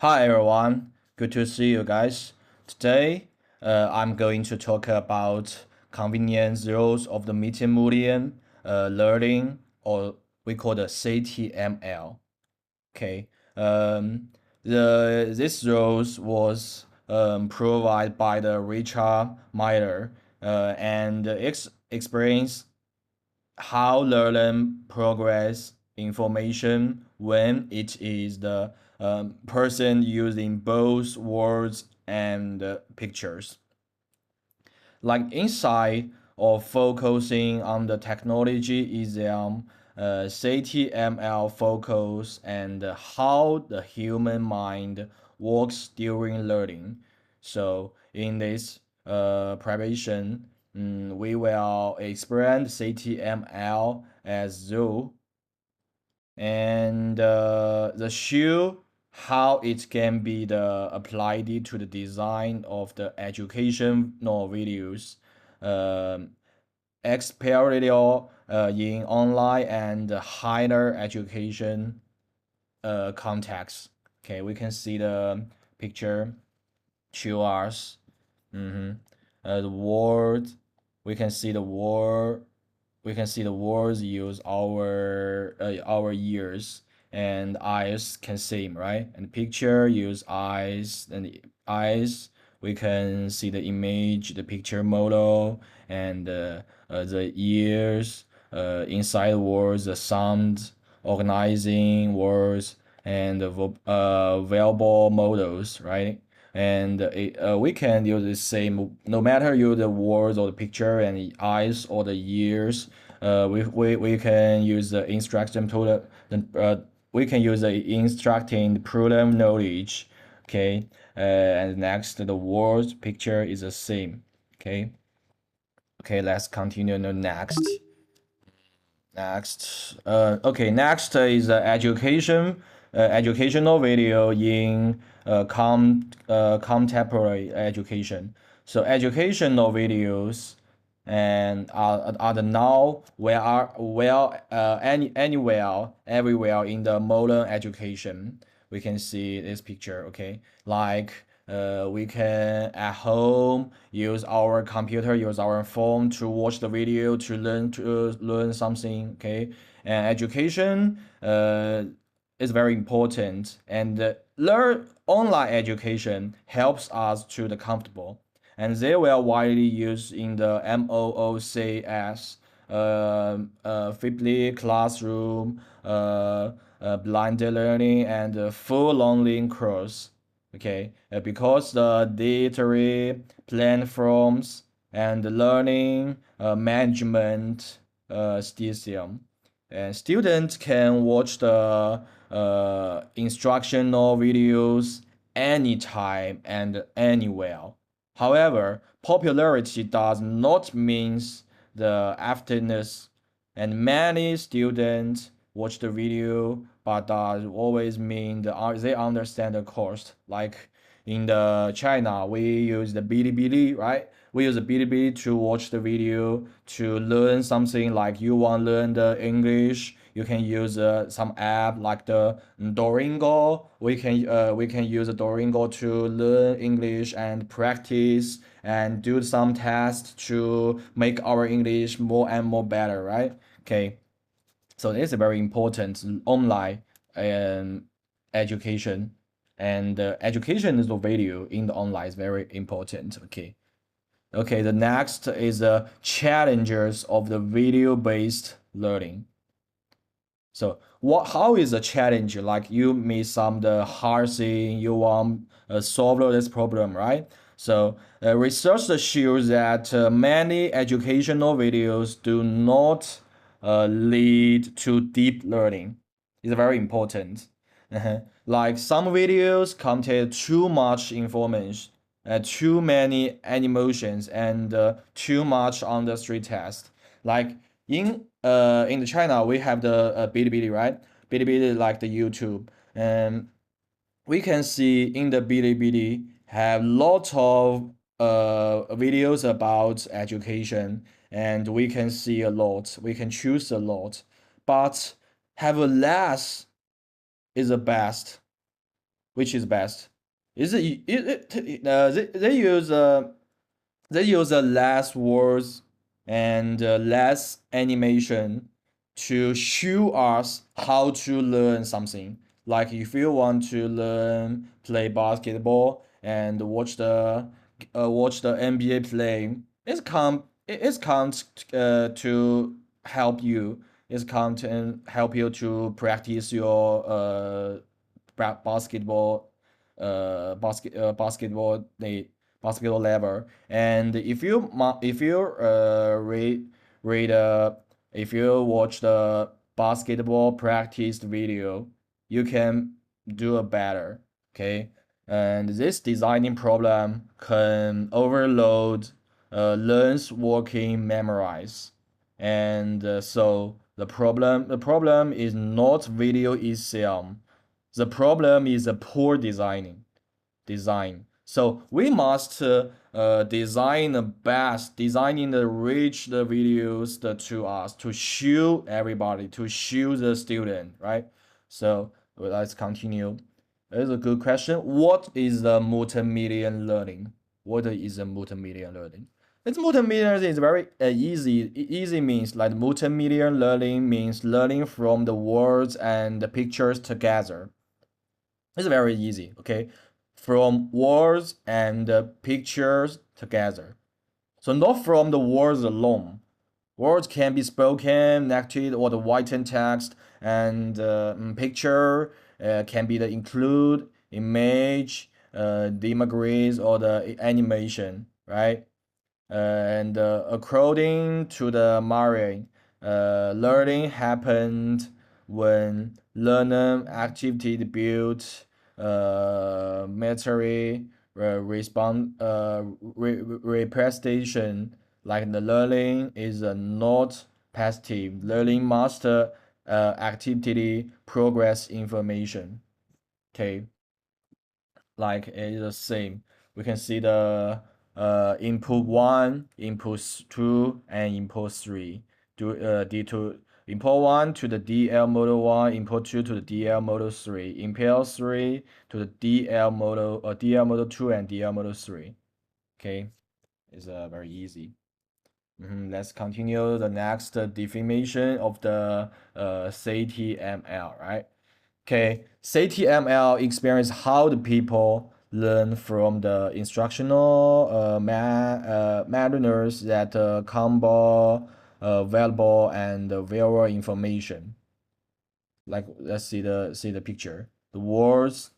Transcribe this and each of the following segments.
Hi everyone, good to see you guys. Today, I'm going to talk about convenience rules of the multimodal learning, or we call the CTML. Okay, um, this rules was provided by the Richard Miller, and explains how learning progress information when it is the person using both words and pictures. Like inside of focusing on the technology is CTML focus and how the human mind works during learning. So in this preparation, we will explain CTML as Zoo and the show how it can be applied to the design of the educational videos, um, especially in online and higher education context. Okay, we can see the picture show us. The word, we can see the word we can see the words use our ears and eyes can see, right? And picture use eyes and eyes. We can see the image, the picture model, and the ears. Inside words, the sound, organizing words, and the verbal models, right? And we can use the same no matter you the words or the picture and the eyes or the ears. We can use the instruction to we can use the instructing program knowledge. Okay, and next the words picture is the same. Okay, let's continue the next. Next is educational video in contemporary education. So educational videos and are the now where are well anywhere everywhere in the modern education. We can see this picture. Okay, like we can at home use our computer, use our phone to watch the video to learn something. Okay, and education is very important, and learn online education helps us to the comfortable, and they were widely used in the MOOCs, flipped classroom, blended learning, and full online course. Okay, because the dietary platforms and learning management system, and students can watch the instructional videos anytime and anywhere. However, popularity does not mean the afternoons, and many students watch the video, but does always mean they understand the course. Like in the China, we use the Bilibili, right? We use the Bilibili to watch the video to learn something. Like you want to learn the English, you can use some app like the Duolingo. We can use the Duolingo to learn English and practice and do some tests to make our English more and more better, right? Okay, so this is very important online um, education, and education is the value in the online is very important. Okay. Okay, the next is the challenges of the video-based learning. So how is a challenge? Like you meet some the hard thing, you want solve this problem, right? So research shows that many educational videos do not lead to deep learning. It's very important. Like some videos contain too much information, too many animations, and too much on the street test. Like in the China, we have the Bilibili, right? Bilibili like the YouTube, and we can see in the Bilibili have lots of videos about education, and we can see a lot. We can choose a lot, but have a less is the best. Which is best? Is they use less words and less animation to show us how to learn something. Like if you want to learn play basketball and watch the NBA play, it's come to help you. It's come to help you to practice your basketball basketball the basketball level. And if you read if you watch the basketball practice video, you can do a better. Okay, and this designing problem can overload learns working memorize. And so the problem is not video itself. The problem is a poor design. So we must design the best, designing the rich the videos to us to show everybody, to show the student, right? So let's continue. It's a good question. What is the multimedia learning? What is the multimedia learning? It's multimedia is very easy. Easy means like multimedia learning means learning from the words and the pictures together. It's very easy, okay? From words and pictures together. So not from the words alone. Words can be spoken, acted, or the written text, and picture can be the include, image, the images, or the animation, right? And according to the Murray, learning happened when learner activity built material representation. Like the learning is not passive. Learning must activity progress information. Okay, like it's the same. We can see the input one, input two, and input three. D2 input one to the DL model one, input two to the DL model three, input three to the DL model two and DL model three. Okay, it's very easy. Let's continue the next definition of the CTML, right? Okay, CTML experience how the people learn from the instructional manuals that combo valuable and variable information. Like let's see the picture. The words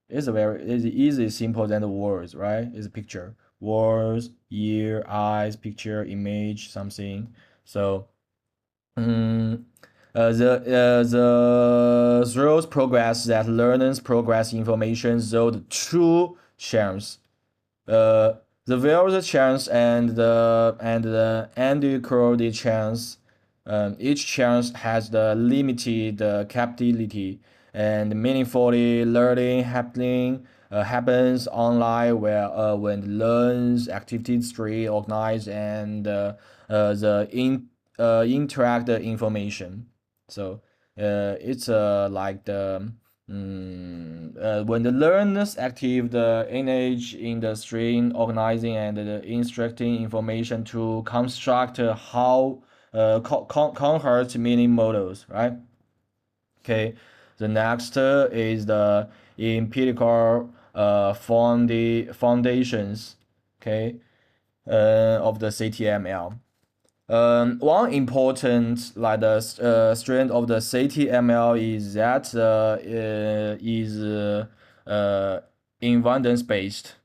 is easy, simple than the words, right? It's a picture. Words, ear, eyes, picture, image, something. So the throws progress that learners progress information so the true chance uh, the various chance and the unequal chance. Each chance has the limited capability and meaningfully learning happens online where when learns activity tree organized and interact information. So it's like the when the learners active the image in the string organizing and instructing information to construct how convert meaning models, right? Okay, the next is the empirical foundations, okay, of the CTML. One important like the strength of the CTML is that is evidence based.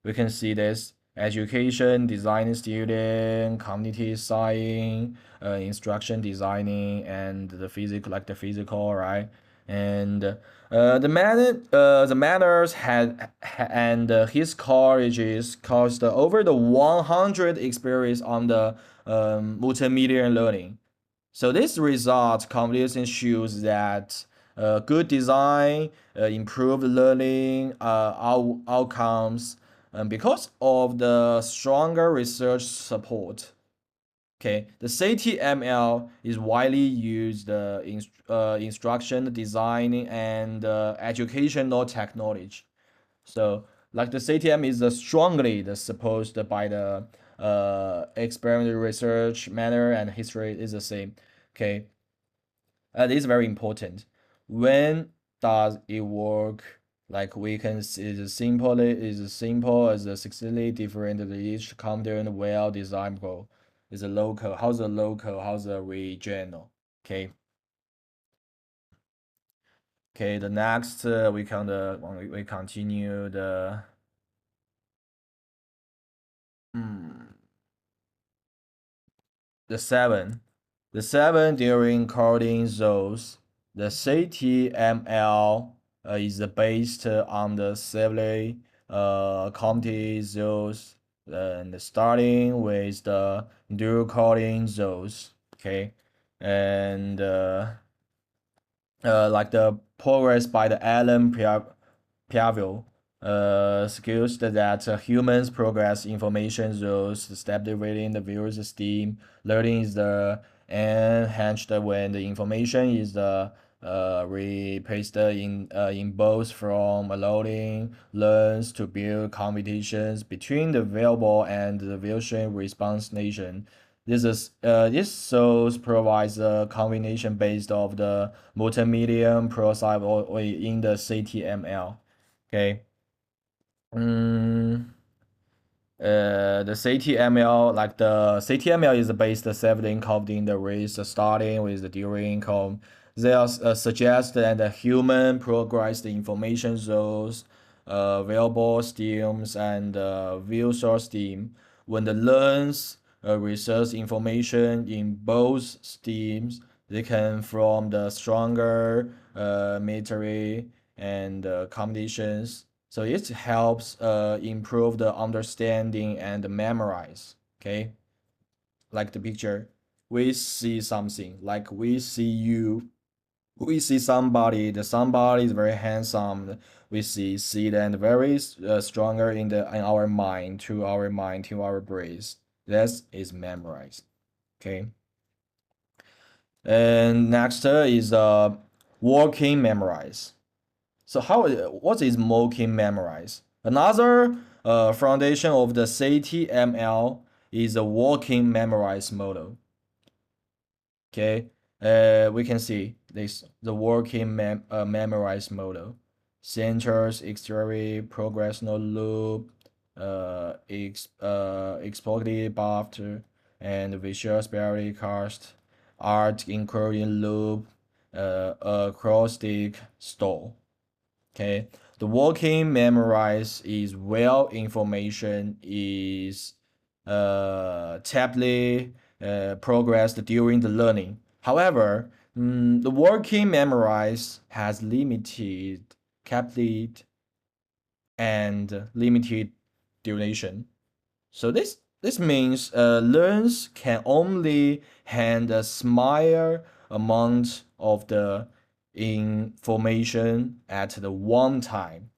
We can see this education, design student, community science, instruction designing, and the physical like the physical, right? And the manners and his colleges cost over the 100 experience on the multimedia learning. So this result combination shows that good design, improved learning outcomes, because of the stronger research support. Okay, the CTML is widely used in instruction design and educational technology. So, like the CTM is strongly supposed by the experimental research matter and history is the same. Okay, this is very important. When does it work? Like we can see, is as simple as a 60 different each content well designed goal. Is a local. How's the local? How's the regional? Okay. Okay. The next we continue the hmm, the seven. The seven during coding zones. The CTML is based on the seven Comte zones and starting with the dual coding zones. Okay, and like the progress by the Alan Piavio skills that humans progress information those steps within the viewer's esteem. Learning is the enhanced when the information is replaced in both from allowing learns to build competitions between the variable and the version response nation. This source provides a combination based of the multimedia process or in the CTML. Okay. Mm, the CTML, like the CTML is based several encoding the race starting with the during encode. They are suggest that the human progress the information those available streams and view source stream. When the learns research information in both streams, they can from the stronger military and conditions, so it helps improve the understanding and memorize. Okay, like the picture, we see something, like we see you, we see somebody. The somebody is very handsome. We see it and very stronger in our mind to our brains. That is memorized. Okay, and next is working memorize. So what is mocking memorize? Another foundation of the CTML is a working memorize model. Okay, we can see this the working memorize model. Centers, exterior, progressional loop, exploitative buffer, and visual spaghetti cast, art including loop, acrostic store. Okay, the working memorize is well information is tably progressed during the learning. However, the working memorize has limited capacity and limited duration. So this means learners can only handle a small amount of the information at the one time.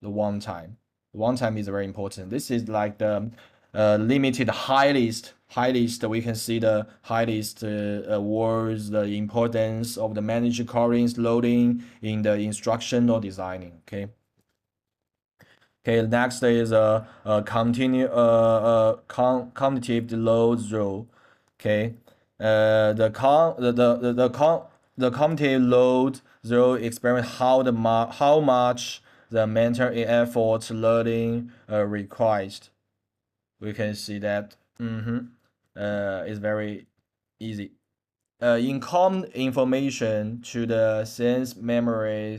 The one time. The one time is very important. This is like the limited high list. High list, we can see the high list words, the importance of the managed callings loading in the instructional designing. Okay. Okay, next is cognitive load rule. Okay, the cognitive load rule experiment how much the mental effort learning requires. We can see that is very easy. Income information to the sense memory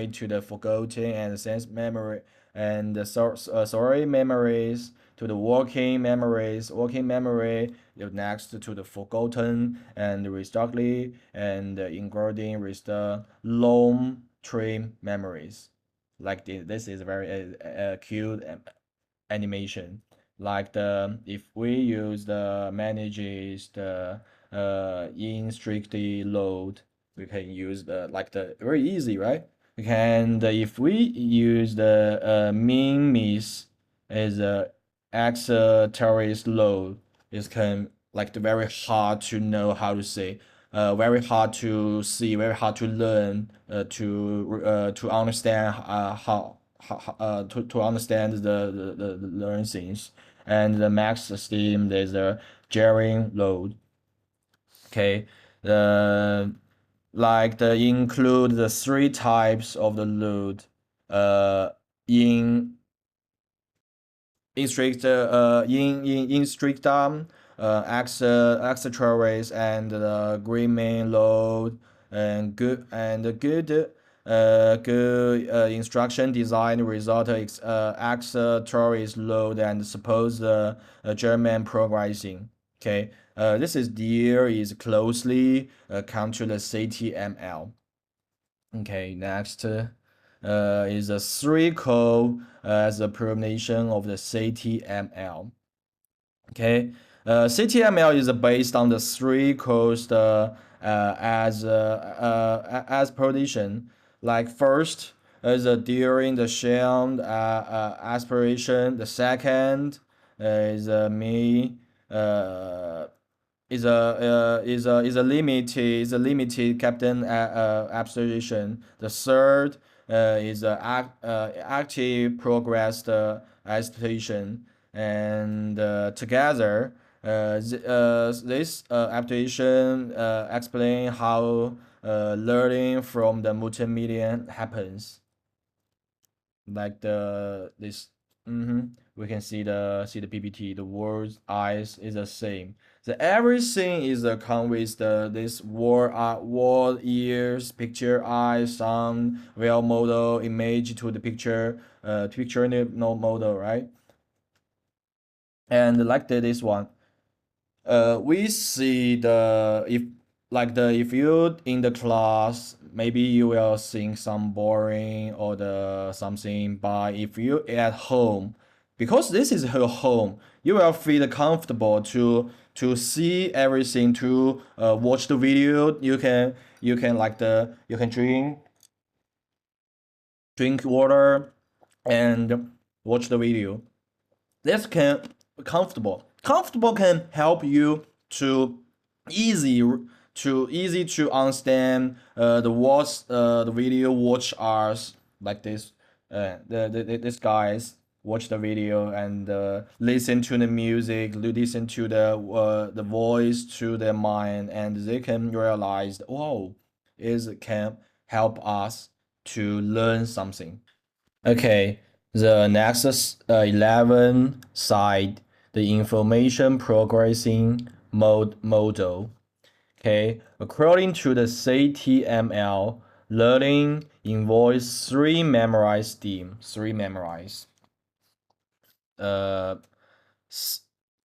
to the forgotten, and sense memory and the sorry memories to the working memory next to the forgotten and recently and including with the long term memories. Like this is very cute animation. Like the if we use the manages the in strictly load, we can use the like the very easy, right? We can if we use the min miss as a terrorist load, it can like the very hard to know how to say, very hard to see, very hard to learn, to understand to understand the learn things. And the max esteem is the jarring load. Okay, the like the include the three types of the load, uh, in in strict accessories and the green main load and good instruction design result accessories load and suppose the German progressing. Okay, this is dear is closely come to the CTML. Okay, next is a three code as a pronunciation of the CTML. Okay, CTML is based on the three codes as position. Like first is during the sham aspiration. The second is me uh, is a limited captain abstraction. The third is a active progress adaptation, and together this adaptation explain how learning from the multimedia happens. Like the this we can see the PPT. The words eyes is the same. The everything is come with the this word ears picture eyes sound real model image to the picture picture no model, right? And like this one, we see the if you in the class, maybe you will think some boring or the something, but if you at home, because this is your home, you will feel comfortable to see everything, to watch the video. You can you can drink water and watch the video. This can comfortable can help you to easy easy to understand the watch the video watch us like this this guys watch the video and listen to the music, listen to the voice to their mind, and they can realize, oh, is can help us to learn something. Okay, the next 11 side, the information progressing model. Okay, according to the CTML, learning involves three memorized theme, three memorize. Uh,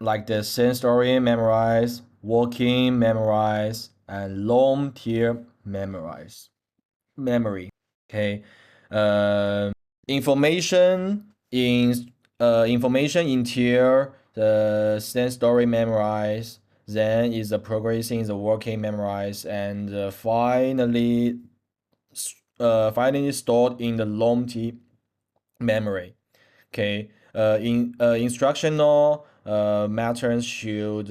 like the sensory memorize, walking memorize, and long term memorize memory. Okay, uh, information in information interior the sensory memorize, then is the progressing the working memorize, and finally stored in the long term memory. Okay, instructional matters should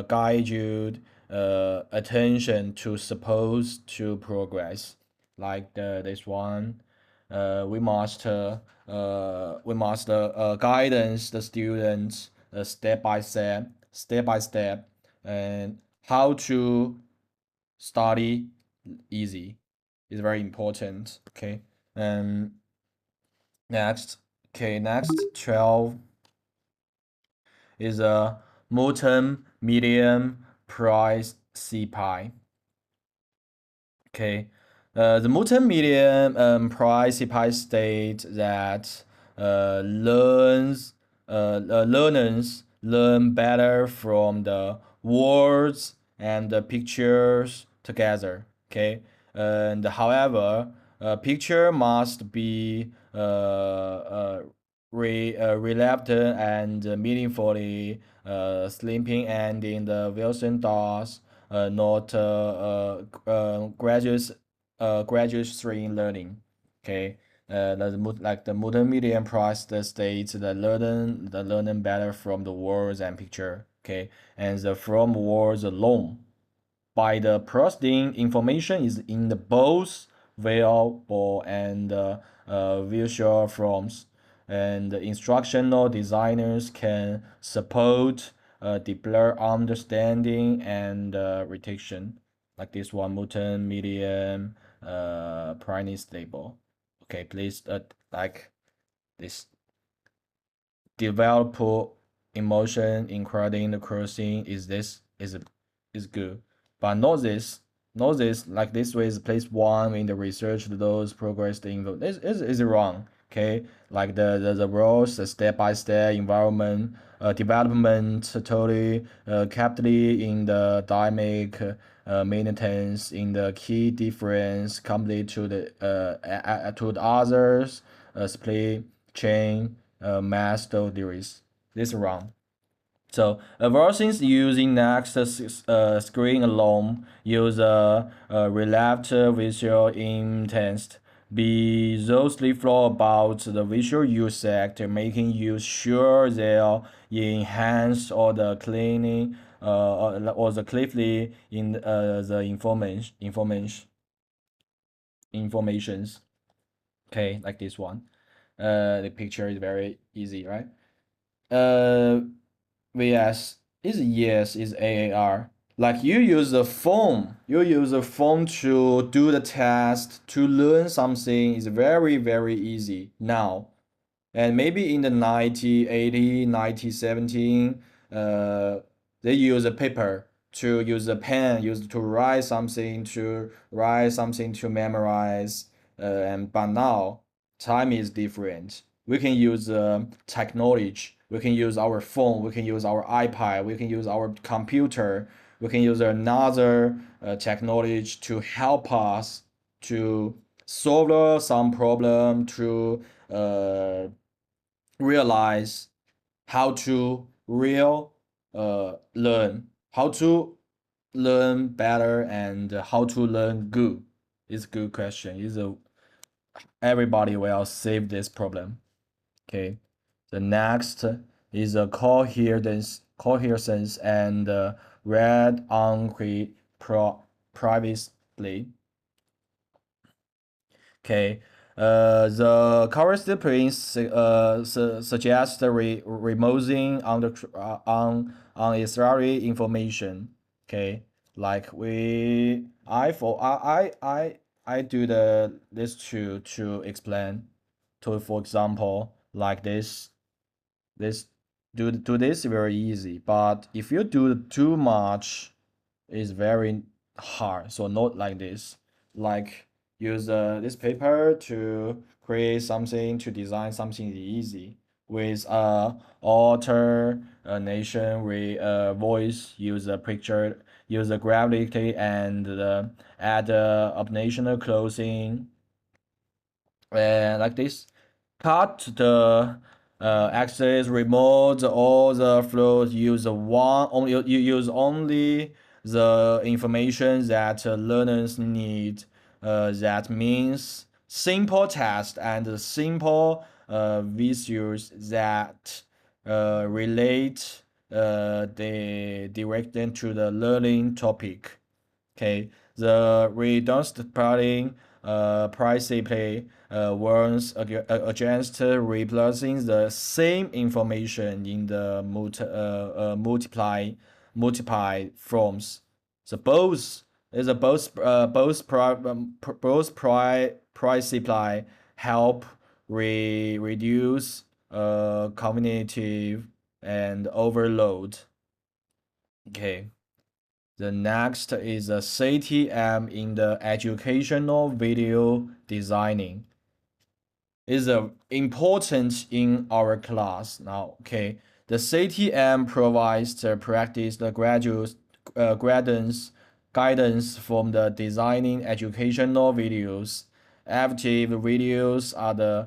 guide you attention to suppose to progress. Like this one, we must guidance the students step by step, and how to study easy is very important. Okay, and next, next 12 is a Molten medium price CPI. Okay, the multi-medium price CPI state that learners learn better from the words and the pictures together. Okay, and however, a picture must be relevant and meaningfully sleeping, and in the Wilson does not graduate stream learning. Okay, like the multimedia price the states the learning better from the words and picture. Okay, and the from was long. By the processing information is in the both variable and visual forms, and the instructional designers can support deeper understanding and retention, like this one, mutant, medium, primary stable. Okay, please like this develop emotion including the crossing is good, but not this like this way is place one in the research those progress the info is wrong. Okay, like the roles, the step-by-step environment development totally capitally in the dynamic maintenance in the key difference complete to the to the others split chain master theories. This is wrong. So versions using next screen alone use a relative visual intent. Be thosely flow about the visual use sector, making you sure they'll enhance or the cleaning or the clearly in the informations. Okay, like this one. The picture is very easy, right? Uh, VS is yes is AAR. Like you use the phone to do the test, to learn something is very, very easy now. And maybe in the 90, 80, 90, 17, they use a paper to use a pen, use to write something to memorize. And but now time is different. We can use technology. We can use our phone. We can use our iPad. We can use our computer. We can use another technology to help us to solve some problem to realize how to learn how to learn better and how to learn good. It's a good question. Is a everybody will save this problem. Okay, the next is a coherence and read on previously. Okay. The current prints suggest removing on the unnecessary information. Okay, like I do this to explain. To for example, like this do this very easy. But if you do too much, it's very hard. So not like this. Like use this paper to create something to design something easy with author nation voice use a picture use a gravity and add optional closing and like this cut the access remote all the flows use one only you use only the information that learners need. That means simple test and simple visuals that relate the direction to the learning topic. Okay, the redundant plotting principle warns against replacing the same information in the multiply forms. So both principle help reduce cognitive and overload. Okay. The next is a CTM in the educational video designing. Is important in our class now. Okay, the CTM provides the practice, the graduate guidance from the designing educational videos. Active videos are the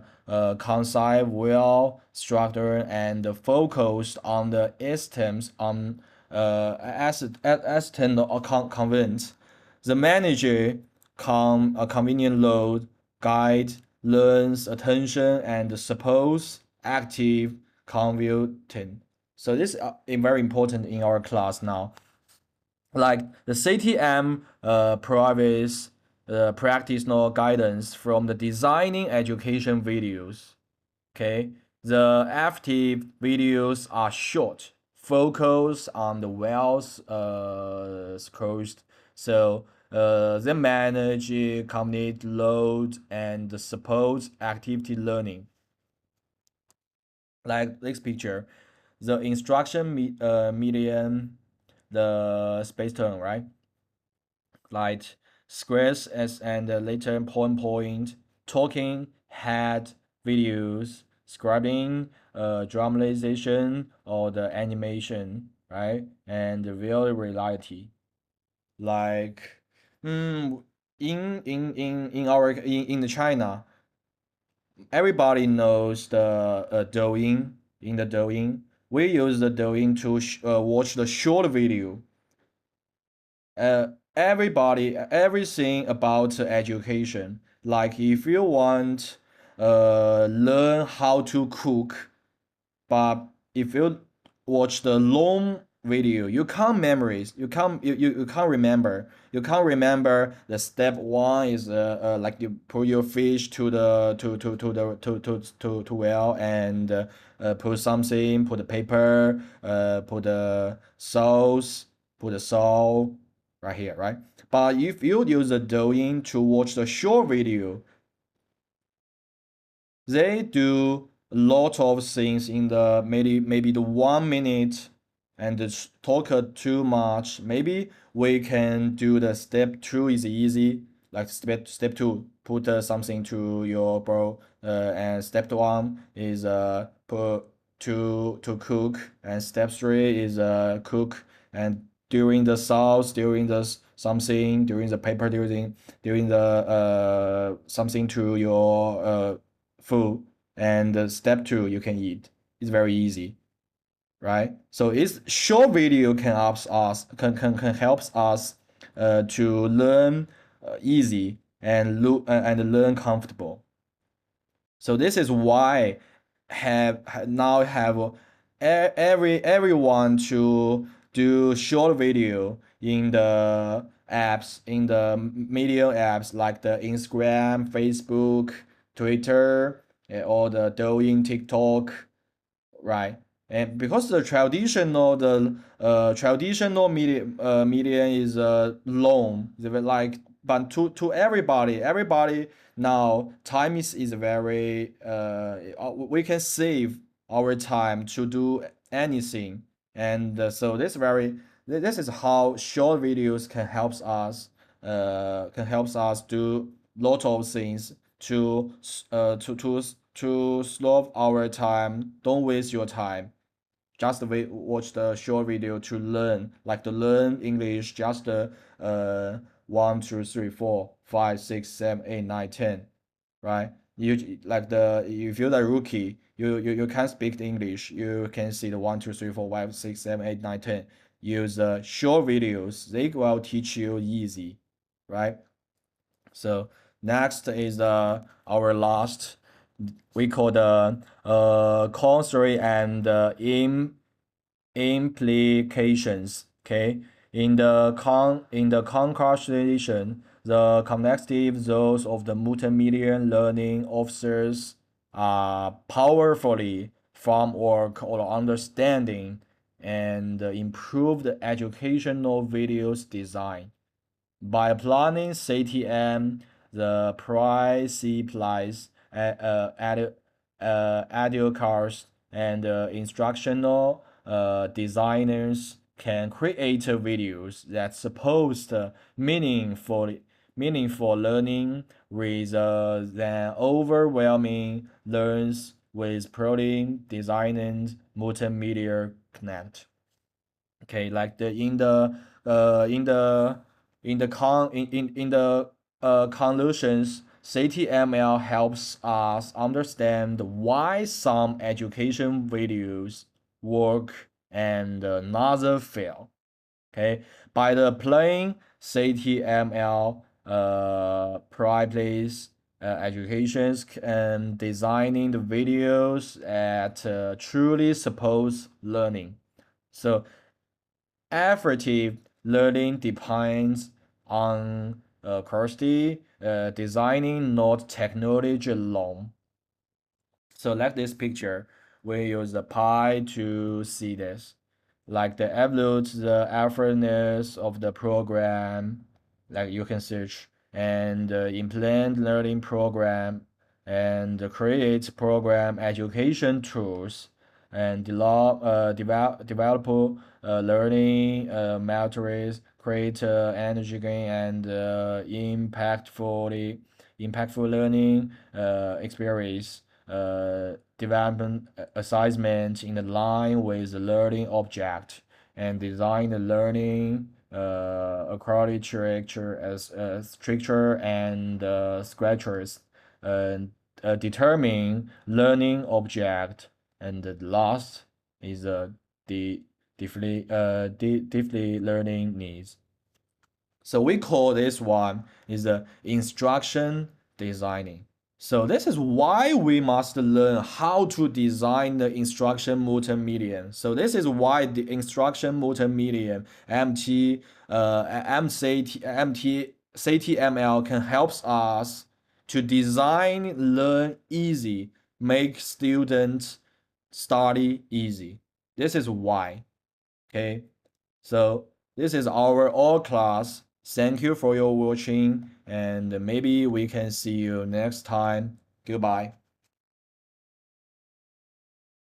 concise, well structured, and focused on the systems on external convent. The manager convenient load guide learns attention and supports active computing. So this is very important in our class now. Like the CTM provides practical guidance from the designing education videos. Okay, the active videos are short, focus on the wells coast, so they manage cognitive load and support activity learning. Like this picture, the instruction medium, the space term, right? Like squares as and later point, talking head videos, scribing, dramatization or the animation, right? And the real reality. Like in the China, everybody knows the Douyin. In the Douyin, we use the Douyin to watch the short video. Everything about education. Like if you want learn how to cook, but if you watch the long video, you can't memorize. You can't remember. You can't remember the step one is like you put your fish to the to well and put something, put the paper, put the sauce, put the salt right here, right? But if you use the Douyin to watch the short video, they do a lot of things in the maybe the 1 minute and talk too much. Maybe we can do the step two is easy, like step two, put something to your bowl, and step one is put to cook, and step three is cook, and during the sauce, during the something, during the paper, during the something to your food, and step two you can eat. It's very easy, right? So it's short video can helps us to learn easy and learn comfortable. So this is why now have everyone to do short video in the apps, in the media apps like the Instagram, Facebook, Twitter, or the Douyin, TikTok, right? And because the traditional media is long, like, but to everybody now time is very we can save our time to do anything, and so this is how short videos can helps us do lot of things to to solve our time. Don't waste your time. Just watch the short video to learn, like to learn English. Just 1, 2, 3, 4, 5, 6, 7, 8, 9, 10, right? You like the if you're the rookie, you can't speak the English. You can see the 1, 2, 3, 4, 5, 6, 7, 8, 9, 10. Use the short videos. They will teach you easy, right? So next is our last, we call the constraint and implications. Okay, in the concentration, the cognitive roles of the multimedia learning officers are powerfully from work or understanding and improved educational videos design. By applying CTM, the price supplies educators and instructional designers can create videos that support meaningful learning rather than overwhelming learns with protein designing multimedia connect. Okay, like the in the conclusions, CTML helps us understand why some education videos work and another fail. Okay, by the applying CTML practice, educations and designing the videos at truly supposed learning. So effective learning depends on curiosity, designing, not technology alone. So like this picture, we use the pie to see this. Like the evaluate the effortness of the program, like you can search and implement learning program and create program education tools and develop learning materials, create energy gain and impactful learning experience development assignment in line with the learning object and design the learning according structure as structure and structures and determine learning object and the last is the deeply learning needs. So we call this one is the instruction designing. So this is why we must learn how to design the instruction multimedia. So this is why the instruction multimedia CTML can help us to design, learn easy, make students study easy. This is why. Okay. So this is our all class. Thank you for your watching and maybe we can see you next time. Goodbye.